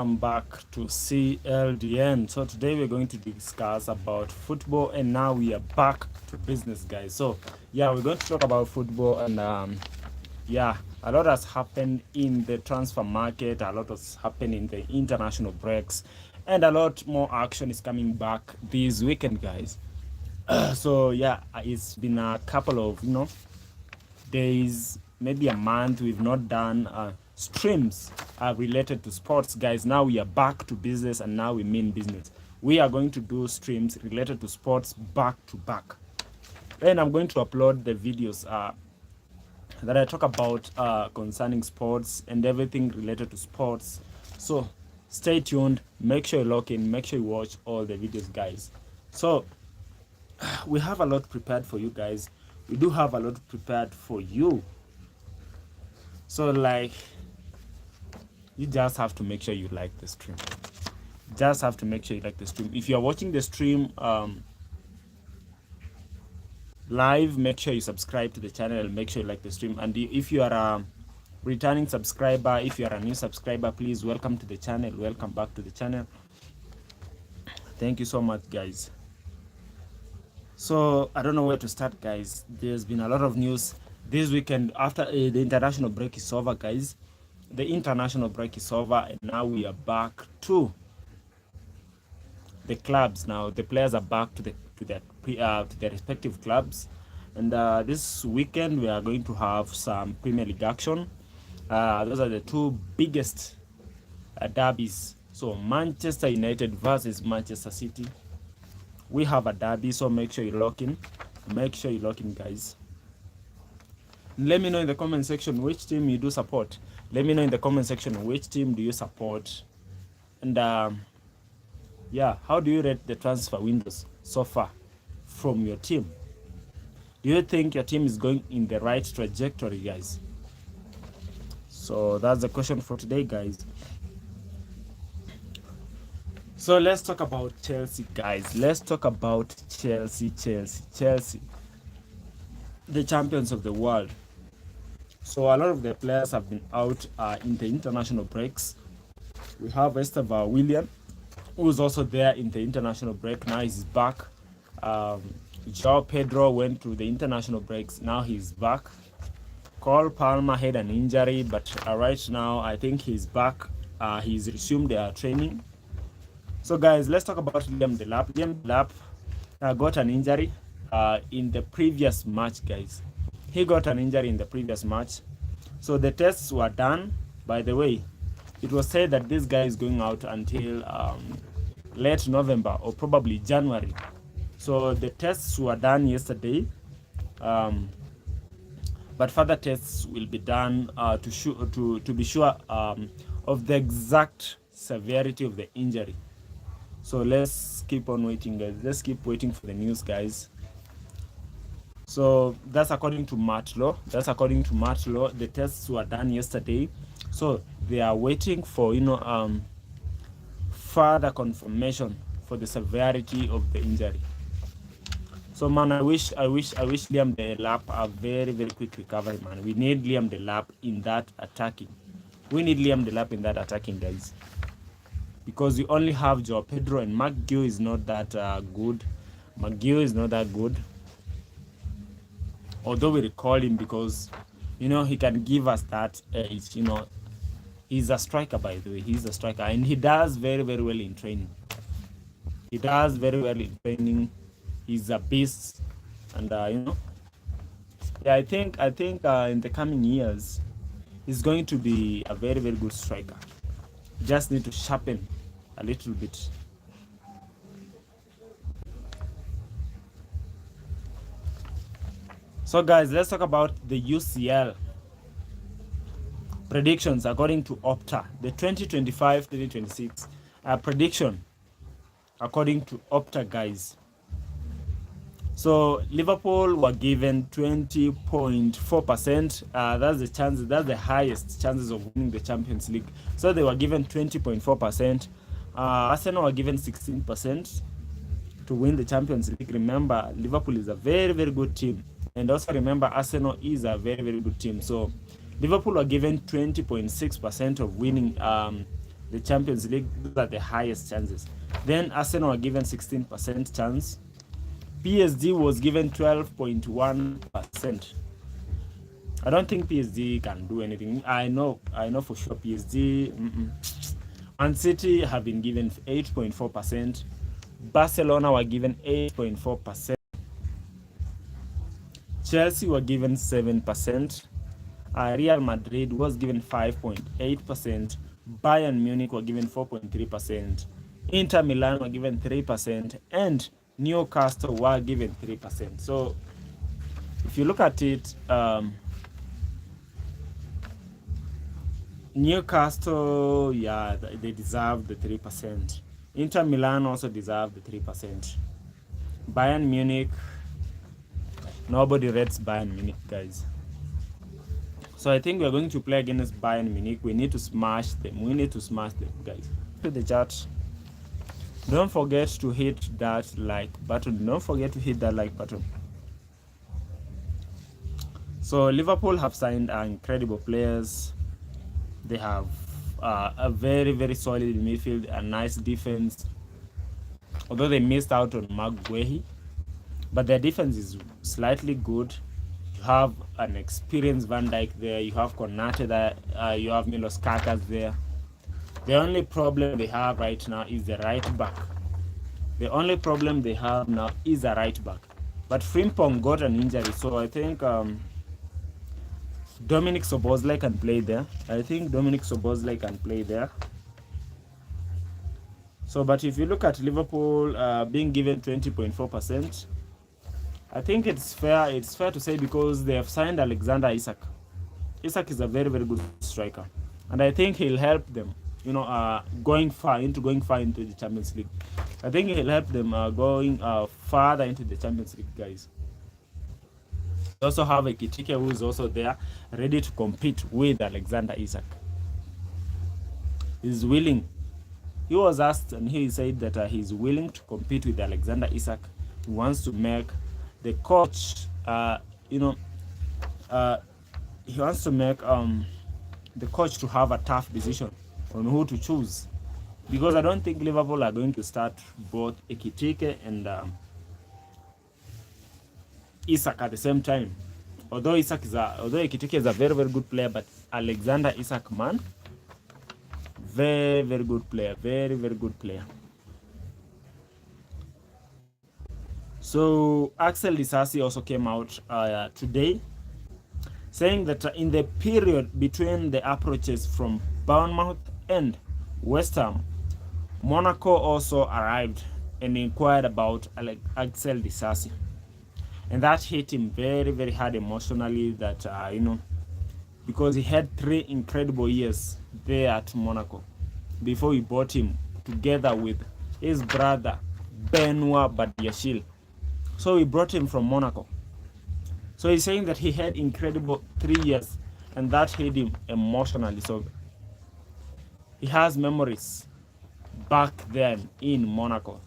Welcome back to CLDN. So today we're going to discuss about football, and now we are back to business, guys. So yeah, we're going to talk about football, and yeah, a lot has happened in the transfer market, a lot has happened in the international breaks, and a lot more action is coming back this weekend, guys. So yeah, it's been a couple of days, maybe a month, we've not done streams related to sports, guys. Now we are back to business, and now we mean business. We are going to do streams related to sports back to back, and I'm going to upload the videos that I talk about concerning sports and everything related to sports. So stay tuned, make sure you log in, make sure you watch all the videos, guys. So we have a lot prepared for you guys. We do have a lot prepared for you. So like, you just have to make sure you like the stream. Just have to make sure you like the stream. If you're watching the stream live, make sure you subscribe to the channel, make sure you like the stream. And if you are a returning subscriber, if you are a new subscriber, please welcome to the channel, welcome back to the channel. Thank you so much, guys. So I don't know where to start, guys. There's been a lot of news this weekend after the international break is over, guys. The international break is over, and now we are back to the clubs. Now the players are back to their respective clubs, and this weekend we are going to have some Premier League action. Those are the two biggest derbies. So Manchester United versus Manchester City. We have a derby, so make sure you lock in. Make sure you lock in, guys. Let me know in the comment section which team you do support. Let me know in the comment section which team do you support. And yeah, how do you rate the transfer windows so far from your team? Do you think your team is going in the right trajectory, guys? So that's the question for today, guys. So let's talk about Chelsea, guys. Let's talk about Chelsea. The champions of the world. So a lot of the players have been out in the international breaks. We have Estevao William, who's also there in the international break. Now he's back. João Pedro went to the international breaks. Now he's back. Cole Palmer had an injury, but right now I think he's back. He's resumed their training. So guys, let's talk about Liam Delap. Liam Delap got an injury in the previous match, guys. He got an injury in the previous match. So the tests were done. By the way, it was said that this guy is going out until late November or probably January. So the tests were done yesterday. But further tests will be done to be sure of the exact severity of the injury. So let's keep on waiting, guys. Let's keep waiting for the news, guys. So that's according to Matt Law. The tests were done yesterday. So they are waiting for further confirmation for the severity of the injury. So man, I wish Liam Delap a very, very quick recovery, man. We need Liam Delap in that attacking. Guys. Because we only have João Pedro, and McGill is not that good. Although we recall him because, he can give us that edge. He's a striker, by the way. He's a striker, and he does very, very well in training. He's a beast, and yeah, I think in the coming years, he's going to be a very, very good striker. Just need to sharpen a little bit. So guys, let's talk about the UCL predictions according to Opta. The 2025-2026 prediction according to Opta, guys. So Liverpool were given 20.4%. That's the highest chances of winning the Champions League. So they were given 20.4%. Arsenal were given 16% to win the Champions League. Remember, Liverpool is a very, very good team. And also remember, Arsenal is a very, very good team. So Liverpool were given 20.6% of winning the Champions League. Those are the highest chances. Then Arsenal were given 16% chance. PSG was given 12.1%. I don't think PSG can do anything. I know for sure PSG. Man City have been given 8.4%. Barcelona were given 8.4%. Chelsea were given 7%. Real Madrid was given 5.8%. Bayern Munich were given 4.3%. Inter Milan were given 3%. And Newcastle were given 3%. So if you look at it, Newcastle, yeah, they deserve the 3%. Inter Milan also deserve the 3%. Bayern Munich, nobody rates Bayern Munich, guys. So I think we're going to play against Bayern Munich. We need to smash them. We need to smash them, guys. To the chat. Don't forget to hit that like button. Don't forget to hit that like button. So Liverpool have signed incredible players. They have a very, very solid midfield, a nice defense. Although they missed out on Maguire, but their defense is slightly good. You have an experienced Van Dijk there. You have Konate there. You have Milos Kakas there. The only problem they have right now is the right back. The only problem they have now is a right back. But Frimpong got an injury, so I think Dominic Szoboszlai can play there. I think Dominic Szoboszlai can play there. So, but if you look at Liverpool being given 20.4%, I think it's fair. It's fair to say because they have signed Alexander Isak. Isak is a very, very good striker, and I think he'll help them. You know, going far into the Champions League. I think he'll help them going farther into the Champions League, guys. We also have a Kitike who is also there, ready to compete with Alexander Isak. He's willing. He was asked, and he said that he's willing to compete with Alexander Isak. He wants to make the coach, he wants to make the coach to have a tough decision on who to choose, because I don't think Liverpool are going to start both Ekitike and Isak at the same time. Although Ekitike is a very, very good player, but Alexander Isak, man, very, very good player, very, very good player. So Axel Disasi also came out today saying that in the period between the approaches from Bournemouth and West Ham, Monaco also arrived and inquired about Axel Disasi, and that hit him very, very hard emotionally. That because he had 3 incredible years there at Monaco before we bought him together with his brother Benoit Badiashile. So we brought him from Monaco. So he's saying that he had incredible 3 years, and that hit him emotionally. So he has memories back then in Monaco.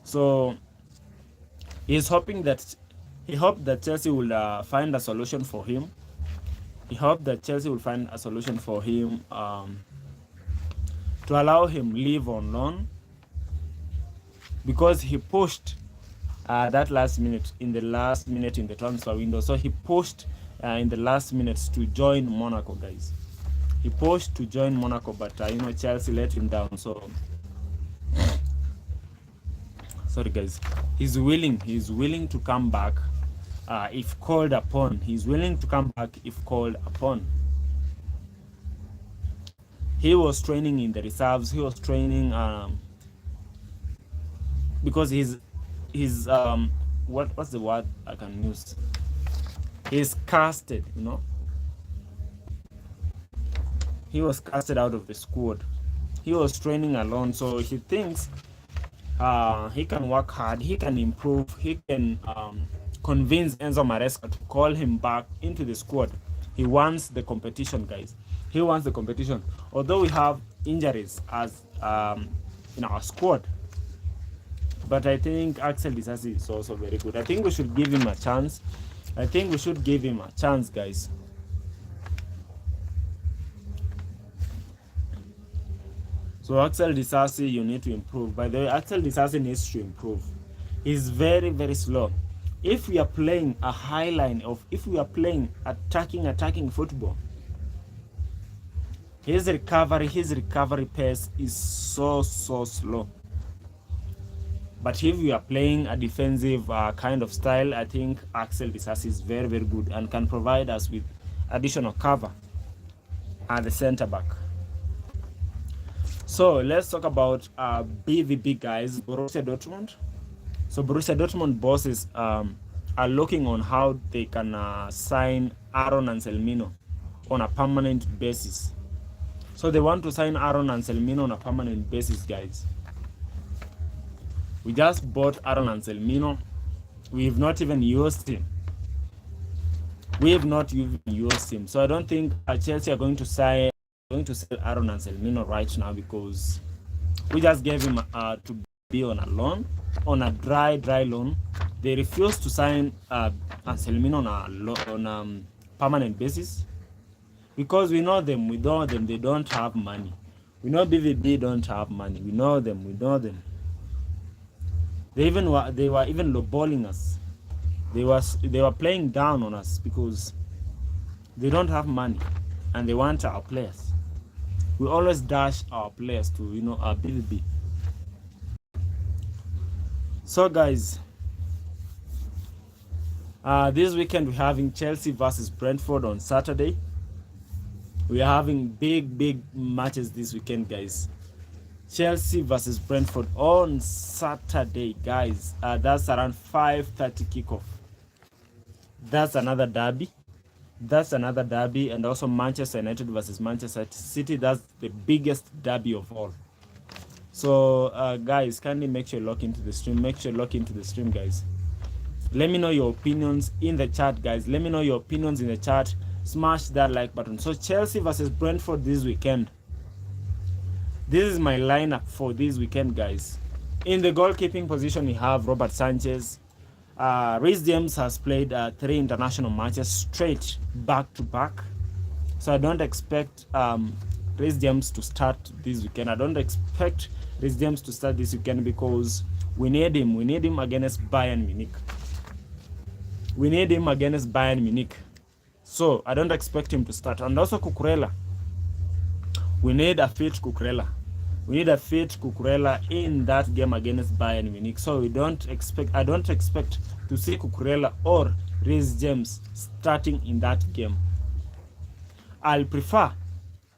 So he's hoping that he hoped that Chelsea will find a solution for him. He hoped that Chelsea will find a solution for him to allow him leave on loan, because he pushed that last minute in the transfer window. So he pushed in the last minutes to join Monaco, guys. He pushed to join Monaco, but Chelsea let him down. So sorry, guys. He's willing to come back if called upon. He's willing to come back if called upon. He was training in the reserves. He was training because he's what's the word I can use? He's casted, He was casted out of the squad. He was training alone, so he thinks he can work hard, he can improve, he can convince Enzo Maresca to call him back into the squad. He wants the competition, guys. He wants the competition. Although we have injuries as in our squad, but I think Axel Disasi is also very good. I think we should give him a chance. Guys. So Axel Disasi, you need to improve. By the way, Axel Disasi needs to improve. He's very, very slow. If we are playing a high line of, if we are playing attacking football, his recovery pace is so slow. But if we are playing a defensive kind of style, I think Axel Disasi is very, very good and can provide us with additional cover at the center back. So let's talk about BVB guys, Borussia Dortmund. So Borussia Dortmund bosses are looking on how they can sign Aaron Anselmino on a permanent basis. So they want to sign Aaron Anselmino on a permanent basis, guys. We just bought Aaron Anselmino. We've not even used him. We have not even used him. So I don't think Chelsea are going to sell Aaron Anselmino right now, because we just gave him to be on a loan, on a dry loan. They refused to sign Anselmino on a permanent basis, because we know them. They don't have money. We know BVB don't have money. We know them. They were even lowballing us. They were playing down on us because they don't have money and they want our players. We always dash our players to our BVB. So guys, this weekend we're having Chelsea versus Brentford on Saturday. We are having big matches this weekend, guys. Chelsea versus Brentford on Saturday, guys. That's around 5:30 kickoff. That's another derby. And also Manchester United versus Manchester City. That's the biggest derby of all. So guys, kindly make sure you log into the stream. Guys. Let me know your opinions in the chat, guys. Smash that like button. So Chelsea versus Brentford this weekend. This is my lineup for this weekend, guys. In the goalkeeping position, we have Robert Sanchez. Reece James has played 3 international matches straight back to back. So I don't expect Reece James to start this weekend. Because we need him. We need him against Bayern Munich. So I don't expect him to start. And also Cucurella. We need a fit Cucurella. In that game against Bayern Munich. So I don't expect to see Cucurella or Reece James starting in that game. I'll prefer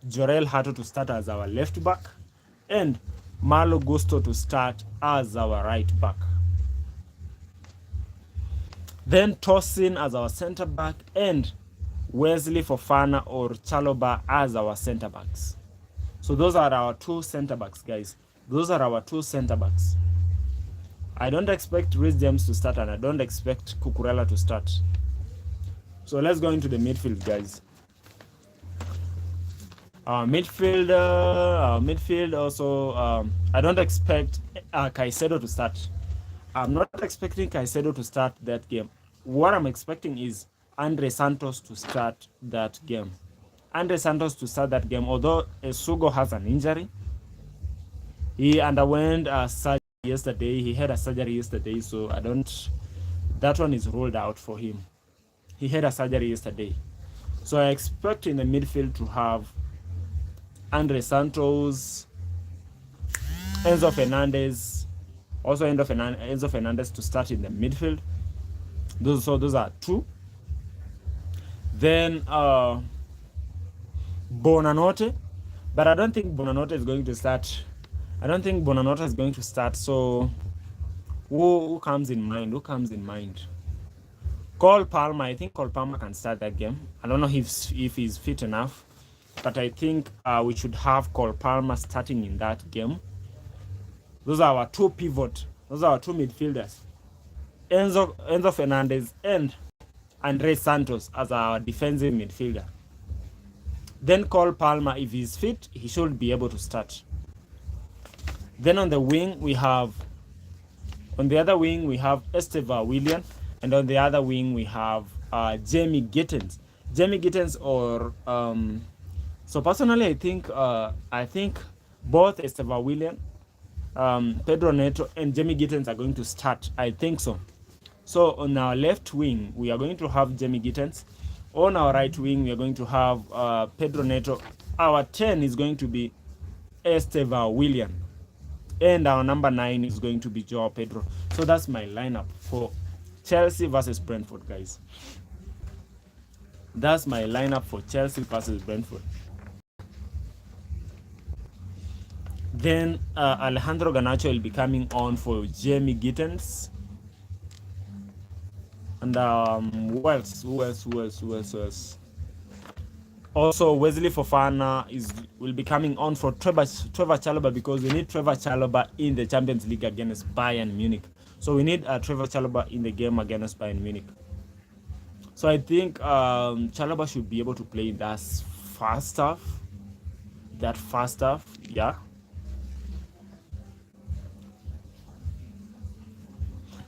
Jorel Hato to start as our left back and Malo Gusto to start as our right back. Then Tosin as our center back and Wesley Fofana or Chaloba as our center backs. So those are our 2 center backs, guys. I don't expect Reece James to start and I don't expect Cucurella to start. So let's go into the midfield, guys. Our midfield also, I don't expect Caicedo to start. I'm not expecting Caicedo to start that game. What I'm expecting is Andre Santos to start that game. Although Sugo has an injury. He underwent surgery yesterday. He had a surgery yesterday, so that one is ruled out for him. He had a surgery yesterday. So I expect in the midfield to have Andre Santos, Enzo Fernandez, Enzo Fernandez to start in the midfield. Those are 2. Then Bonanote, but I don't think Bonanote is going to start. So who comes in mind? Cole Palmer. I think Cole Palmer can start that game. I don't know if he's fit enough, but I think we should have Cole Palmer starting in that game. Those are our 2 pivot. Those are our 2 midfielders. Enzo Fernandez and Andre Santos as our defensive midfielder. Then Cole Palmer, if he's fit, he should be able to start. Then on the other wing, we have Esteva Willian, and on the other wing, we have Jamie Gittens. So personally, I think Both Esteva William, Pedro Neto, and Jamie Gittens are going to start. I think so. So on our left wing, we are going to have Jamie Gittens. On our right wing, we are going to have Pedro Neto. Our 10 is going to be Esteva William. And our number 9 is going to be Joao Pedro. So that's my lineup for Chelsea versus Brentford, guys. That's my lineup for Chelsea versus Brentford. Then Alejandro Garnacho will be coming on for Jamie Gittens. And who else? Also, Wesley Fofana will be coming on for Trevor Chalobah, because we need Trevor Chalobah in the Champions League against Bayern Munich. So we need Trevor Chalobah in the game against Bayern Munich. So I think Chalobah should be able to play that fast stuff. Yeah.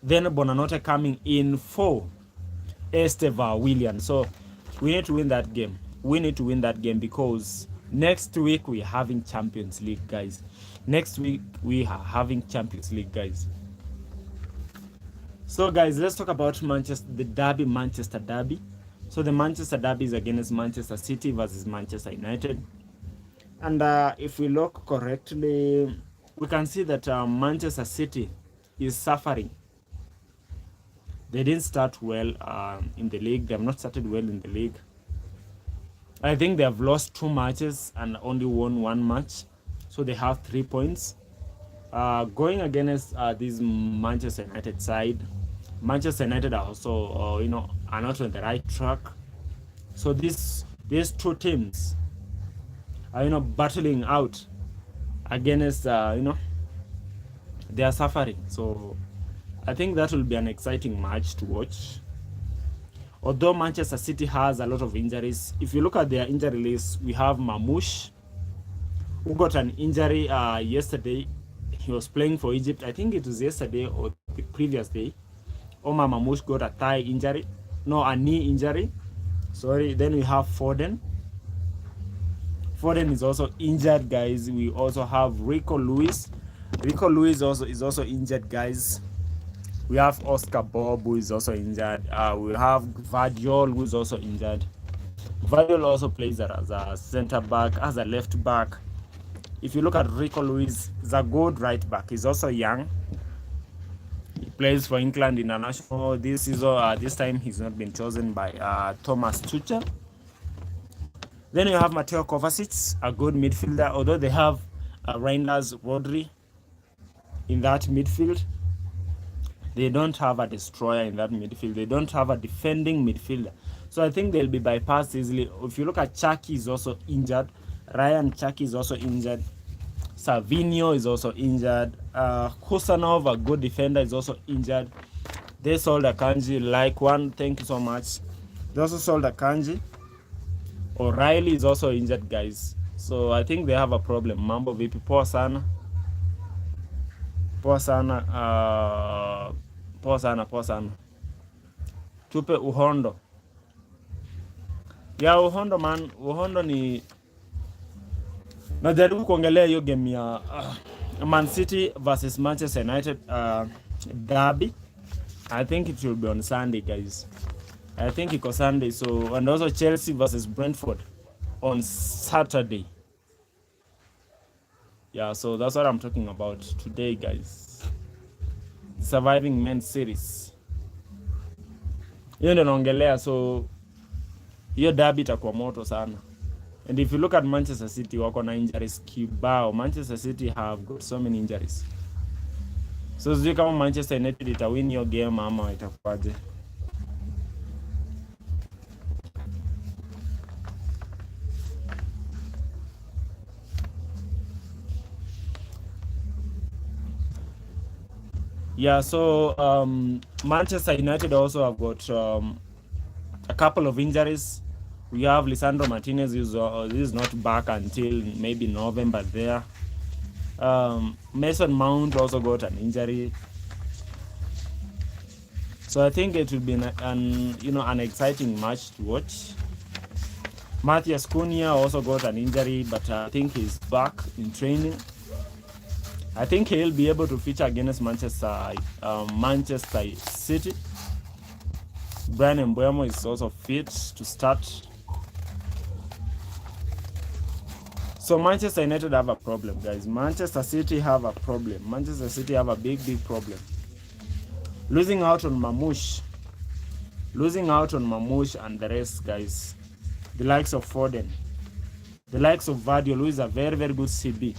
Then Bonanote coming in for Esteva William. So we need to win that game. We need to win that game because next week we're having Champions League, guys. Next week we are having Champions League, guys. So guys, let's talk about the derby, Manchester derby. So the Manchester derby is against Manchester City versus Manchester United. And if we look correctly, we can see that Manchester City is suffering. They didn't start well in the league. They have not started well in the league. I think they have lost 2 matches and only won 1 match. So they have 3 points. Going against this Manchester United side, Manchester United are also, are not on the right track. So these 2 teams are, battling out against, they are suffering. So I think that will be an exciting match to watch. Although Manchester City has a lot of injuries, if you look at their injury list, we have Mamouche, who got an injury yesterday. He was playing for Egypt. I think it was yesterday or the previous day. Omar Mamouche got a knee injury. Sorry. Then we have Foden. Foden is also injured, guys. We also have Rico Lewis. Rico Lewis is also injured, guys. We have Oscar Bob, who is also injured. We have Vardiol, who is also injured. Vardiol also plays as a center back, as a left back. If you look at Rico Lewis, he's a good right back. He's also young. He plays for England International. This time he's not been chosen by Thomas Tuchel. Then you have Mateo Kovacic, a good midfielder. Although they have Reinders Rodri in that midfield, they don't have a destroyer in that midfield. They don't have a defending midfielder. So I think they'll be bypassed easily. If you look at Chucky, is also injured. Ryan Chucky is also injured. Savinho is also injured. Husanov, a good defender, is also injured. They sold Akanji, like one. Thank you so much. They also sold Akanji. O'Reilly is also injured, guys. So I think they have a problem. Mambo VP, poor sana. Poor sana. Tupe Uhondo. Ya Uhondo, man. Uhondo ni najaribu kuongelea hiyo game ya Man City versus Manchester United derby. I think it will be on Sunday, guys. I think it's on Sunday. So, and also Chelsea versus Brentford on Saturday. Yeah, so that's what I'm talking about today, guys. Surviving Men series. Hiyo ndio naongelea, so hiyo derby itakuwa moto sana. And if you look at Manchester City, wako na injuries kibao. Manchester City have got so many injuries. So sijui kama Manchester United itawin hiyo game ama itakuwaje. Yeah, so Manchester United also have got a couple of injuries. We have Lisandro Martinez, who is not back until maybe November there. Mason Mount also got an injury. So I think it will be an exciting match to watch. Matthias Cunha also got an injury, but I think he's back in training. I think he'll be able to feature against Manchester City. Brian Mbeumo is also fit to start. So Manchester United have a problem, guys. Manchester City have a problem. Manchester City have a big problem. Losing out on Mamouche and the rest, guys. The likes of Foden, the likes of Vardio, who is a very good CB,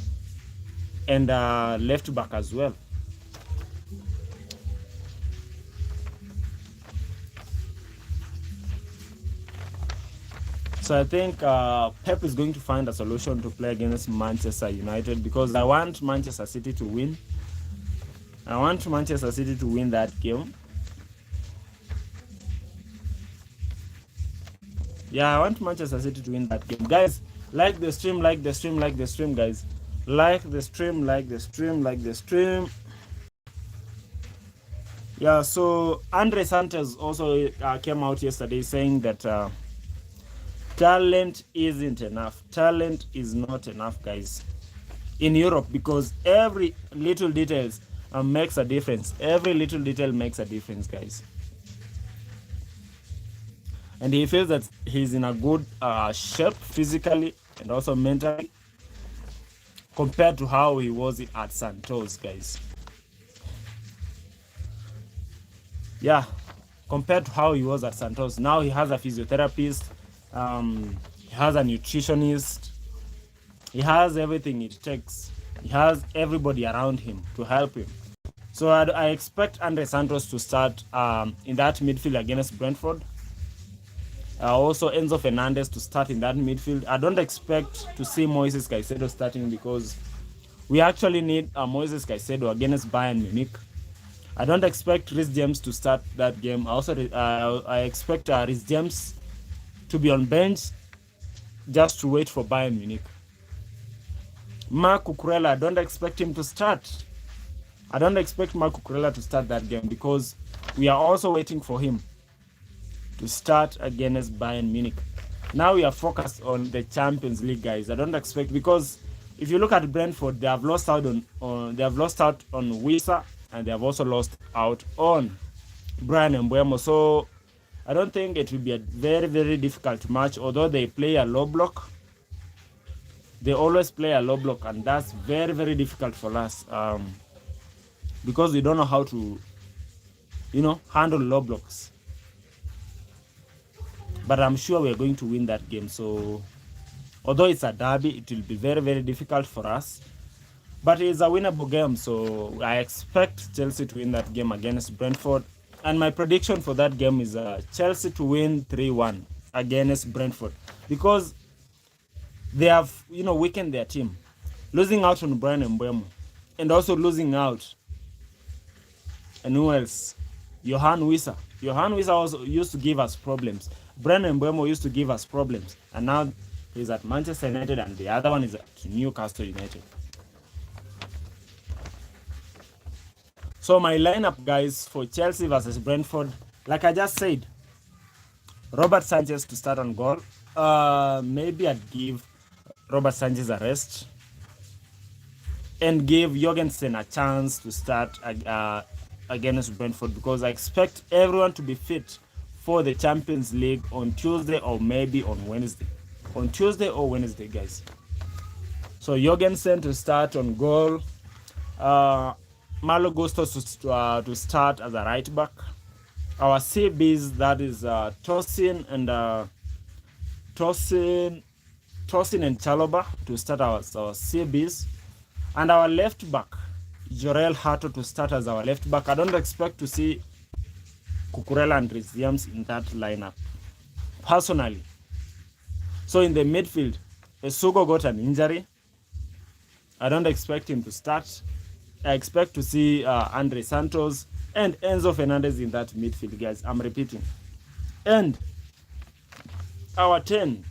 and left back as well. So I think Pep is going to find a solution to play against Manchester United, because I want Manchester City to win. I want Manchester City to win that game. Yeah, I want Manchester City to win that game. Guys, like the stream, guys. Like the stream. Yeah, so Andre Santos also came out yesterday saying that talent isn't enough. Talent is not enough, guys, in Europe, because every little details makes a difference. Every little detail makes a difference, guys. And he feels that he's in a good shape physically and also mentally compared to how he was at Santos, guys. Yeah, compared to how he was at Santos. Now he has a physiotherapist, he has a nutritionist, he has everything it takes. He has everybody around him to help him. So I expect Andre Santos to start in that midfield against Brentford. Also Enzo Fernandez to start in that midfield. I don't expect to see Moises Caicedo starting, because we actually need Moises Caicedo against Bayern Munich. I don't expect Reece James to start that game. I expect Reece James to be on bench just to wait for Bayern Munich. Marc Cucurella, I don't expect him to start. I don't expect Marc Cucurella to start that game, because we are also waiting for him to start against Bayern Munich. Now we are focused on the Champions League, guys. I don't expect, because if you look at Brentford, they have lost out on Wissa, and they have also lost out on Brian Mbeumo. So I don't think it will be a very difficult match, although they play a low block. They always play a low block, and that's very difficult for us, because we don't know how to, handle low blocks. But I'm sure we're going to win that game. So although it's a derby, it will be very difficult for us, but it's a winnable game. So I expect Chelsea to win that game against Brentford, and my prediction for that game is Chelsea to win 3-1 against Brentford, because they have weakened their team, losing out on Brian Mbeumo, and also losing out, and who else? Johan Wissa also used to give us problems. Brian Mbeumo used to give us problems, and now he's at Manchester United, and the other one is at Newcastle United. So my lineup, guys, for Chelsea versus Brentford, like I just said, Robert Sanchez to start on goal. Maybe I'd give Robert Sanchez a rest and give Jorgensen a chance to start against Brentford, because I expect everyone to be fit for the Champions League on Tuesday or maybe on Wednesday. On Tuesday or Wednesday, guys. So Jorgensen to start on goal. Malo Gustos to start as a right back. Our CBs, that is Tosin and Chalobah to start our CBs. And our left back, Jorel Hato to start as our left back. I don't expect to see Cucurella and Reece James in that lineup, personally. So in the midfield, Esugo got an injury. I don't expect him to start. I expect to see Andre Santos and Enzo Fernandez in that midfield, guys. I'm repeating. And our 10,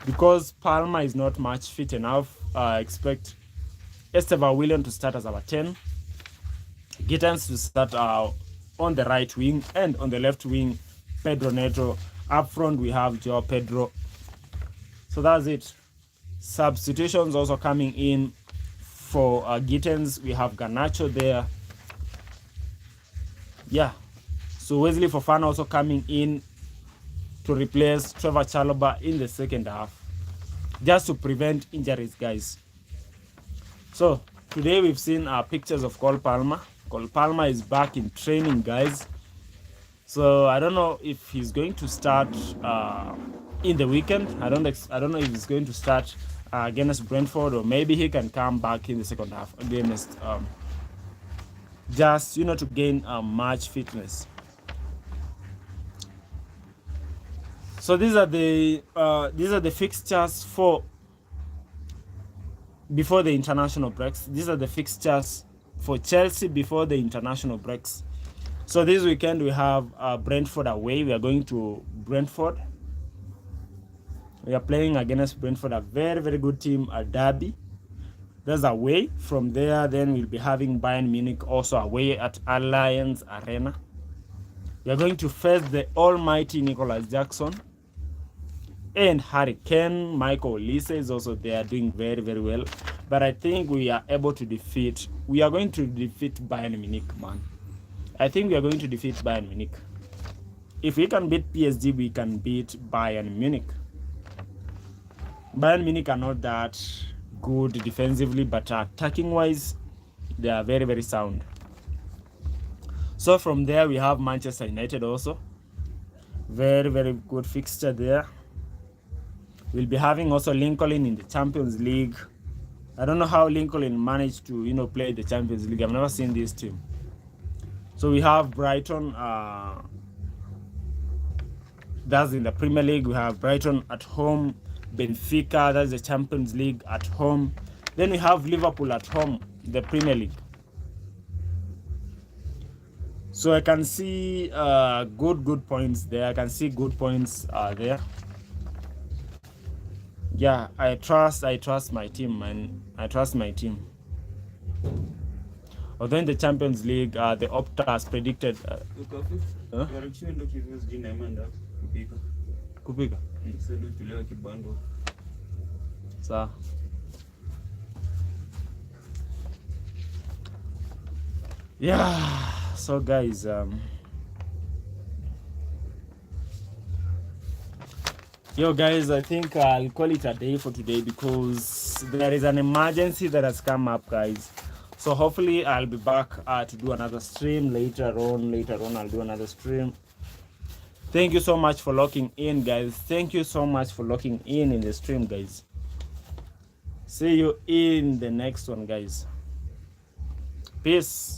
because Palmer is not much fit enough, I expect Esteban William to start as our 10. Gittens to start on the right wing, and on the left wing, Pedro Neto. Up front, we have Joao Pedro. So that's it. Substitutions also coming in for Gittens. We have Garnacho there. Yeah. So Wesley Fofana also coming in to replace Trevor Chalobah in the second half, just to prevent injuries, guys. So today we've seen pictures of Cole Palmer. Cole Palmer is back in training, guys. So I don't know if he's going to start in the weekend. I don't know if he's going to start against Brentford, or maybe he can come back in the second half against just to gain match fitness. So these are the fixtures for before the international breaks. These are the fixtures for Chelsea before the international breaks. So this weekend we have Brentford away. We are going to Brentford. We are playing against Brentford, a very, very good team, a derby. That's away. From there, then we'll be having Bayern Munich also away at Allianz Arena. We are going to face the almighty Nicholas Jackson and Harry Kane. Michael Olise is also there, doing very, very well. But I think we are going to defeat Bayern Munich, man. I think we are going to defeat Bayern Munich. If we can beat PSG, we can beat Bayern Munich. Bayern Munich are not that good defensively, but attacking wise, they are very, very sound. So from there, we have Manchester United also. Very, very good fixture there. We'll be having also Lincoln in the Champions League. I don't know how Lincoln managed to, play the Champions League. I've never seen this team. So we have Brighton. That's in the Premier League. We have Brighton at home. Benfica, that's the Champions League, at home. Then we have Liverpool at home, the Premier League. So I can see good points there. I can see good points there. Yeah, I trust my team, man. I trust my team. Although in the Champions League, the Opta has predicted. Kupika. So. Yeah. So guys, yo guys, I think I'll call it a day for today because there is an emergency that has come up, guys. So hopefully I'll be back to do another stream later on. I'll do another stream. Thank you so much for locking in, guys. Thank you so much for locking in the stream, guys. See you in the next one, guys. Peace.